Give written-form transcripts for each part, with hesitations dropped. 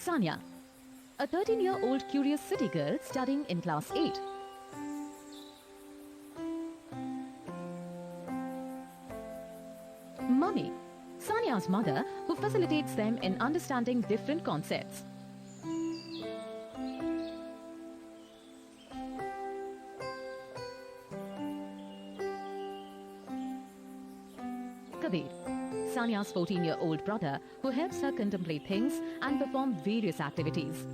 Sanya, a 13-year-old curious city girl studying in class 8. Mummy, Sanya's mother, who facilitates them in understanding different concepts. Kabir, Sanya's 14-year-old brother, who helps her contemplate things and perform various activities.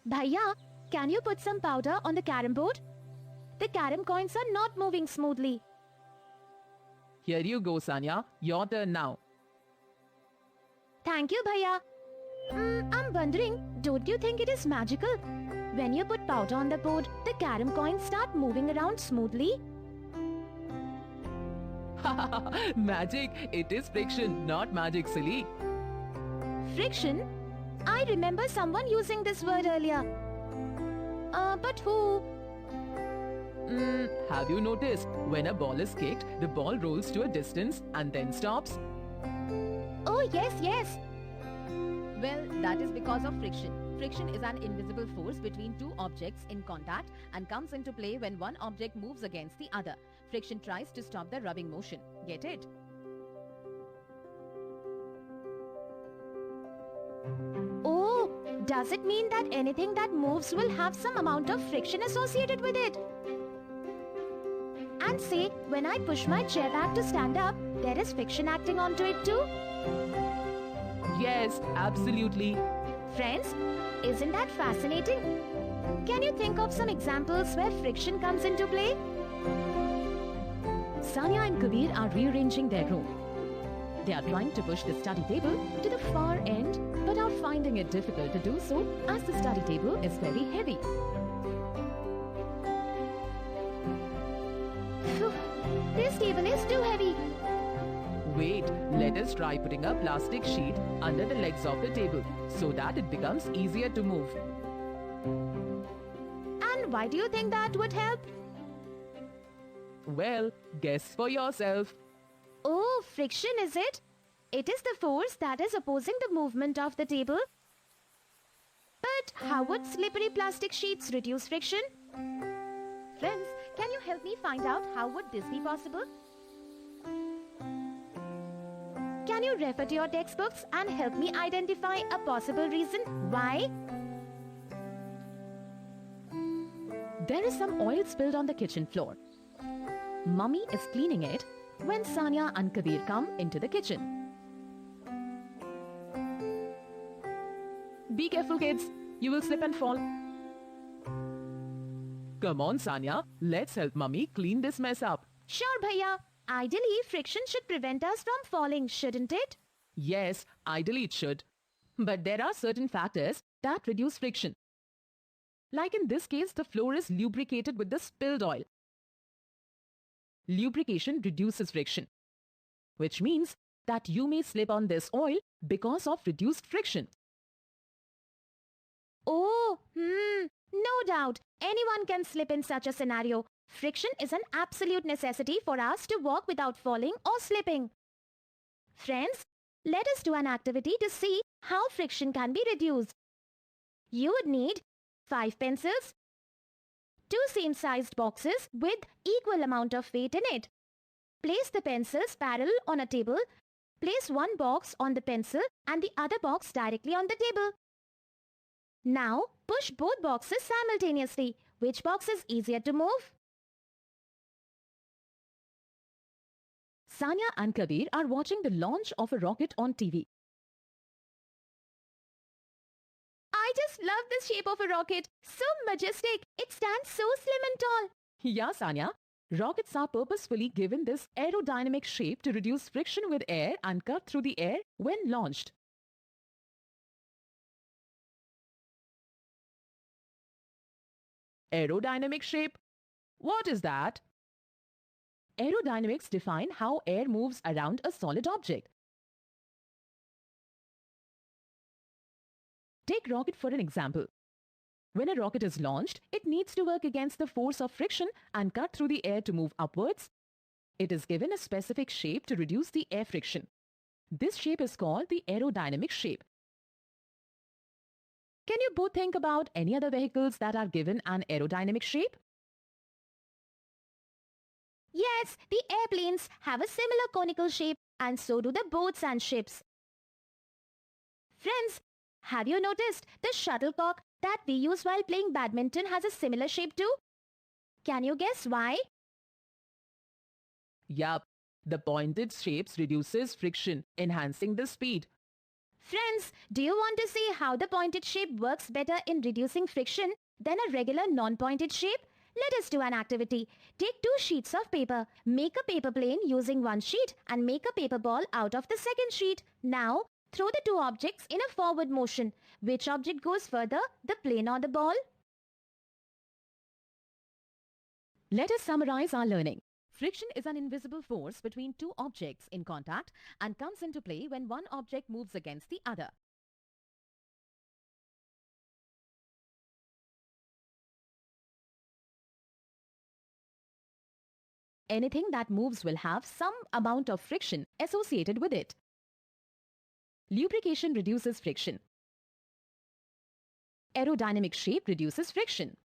Bhaiya, can you put some powder on the carom board? The carom coins are not moving smoothly. Here you go, Sanya. Your turn now. Thank you, Bhaiya. I'm wondering, don't you think it is magical? When you put powder on the board, the carom coins start moving around smoothly. Magic. It is friction, not magic, silly. Friction? I remember someone using this word earlier. But who? Have you noticed? When a ball is kicked, the ball rolls to a distance and then stops. Oh, yes. Well, that is because of friction. Friction is an invisible force between two objects in contact and comes into play when one object moves against the other. Friction tries to stop the rubbing motion. Get it? Oh, does it mean that anything that moves will have some amount of friction associated with it? And say, when I push my chair back to stand up, there is friction acting onto it too? Yes, absolutely. Friends, isn't that fascinating? Can you think of some examples where friction comes into play? Sanya and Kabir are rearranging their room. They are trying to push the study table to the far end but are finding it difficult to do so as the study table is very heavy. Phew, this table is too heavy. Wait, let us try putting a plastic sheet under the legs of the table so that it becomes easier to move. And why do you think that would help? Well, guess for yourself. Oh, friction is it? It is the force that is opposing the movement of the table. But how would slippery plastic sheets reduce friction? Friends, can you help me find out how would this be possible? Can you refer to your textbooks and help me identify a possible reason why? There is some oil spilled on the kitchen floor. Mummy is cleaning it when Sanya and Kabir come into the kitchen. Be careful, kids. You will slip and fall. Come on, Sanya. Let's help Mummy clean this mess up. Sure, Bhaiya. Ideally, friction should prevent us from falling, shouldn't it? Yes, ideally it should. But there are certain factors that reduce friction. Like in this case, the floor is lubricated with the spilled oil. Lubrication reduces friction, which means that you may slip on this oil because of reduced friction. Oh, no doubt. Anyone can slip in such a scenario. Friction is an absolute necessity for us to walk without falling or slipping. Friends, let us do an activity to see how friction can be reduced. You would need 5 pencils, 2 same-sized boxes with equal amount of weight in it. Place the pencils parallel on a table. Place one box on the pencil and the other box directly on the table. Now, push both boxes simultaneously. Which box is easier to move? Sanya and Kabir are watching the launch of a rocket on TV. I just love the shape of a rocket. So majestic. It stands so slim and tall. Yeah, Sanya. Rockets are purposefully given this aerodynamic shape to reduce friction with air and cut through the air when launched. Aerodynamic shape? What is that? Aerodynamics define how air moves around a solid object. Take rocket for an example. When a rocket is launched, it needs to work against the force of friction and cut through the air to move upwards. It is given a specific shape to reduce the air friction. This shape is called the aerodynamic shape. Can you both think about any other vehicles that are given an aerodynamic shape? Yes, the airplanes have a similar conical shape, and so do the boats and ships. Friends, have you noticed the shuttlecock that we use while playing badminton has a similar shape too? Can you guess why? Yup, the pointed shapes reduces friction, enhancing the speed. Friends, do you want to see how the pointed shape works better in reducing friction than a regular non-pointed shape? Let us do an activity. Take 2 sheets of paper, make a paper plane using one sheet and make a paper ball out of the second sheet. Now, throw the 2 objects in a forward motion. Which object goes further, the plane or the ball? Let us summarize our learning. Friction is an invisible force between two objects in contact and comes into play when one object moves against the other. Anything that moves will have some amount of friction associated with it. Lubrication reduces friction. Aerodynamic shape reduces friction.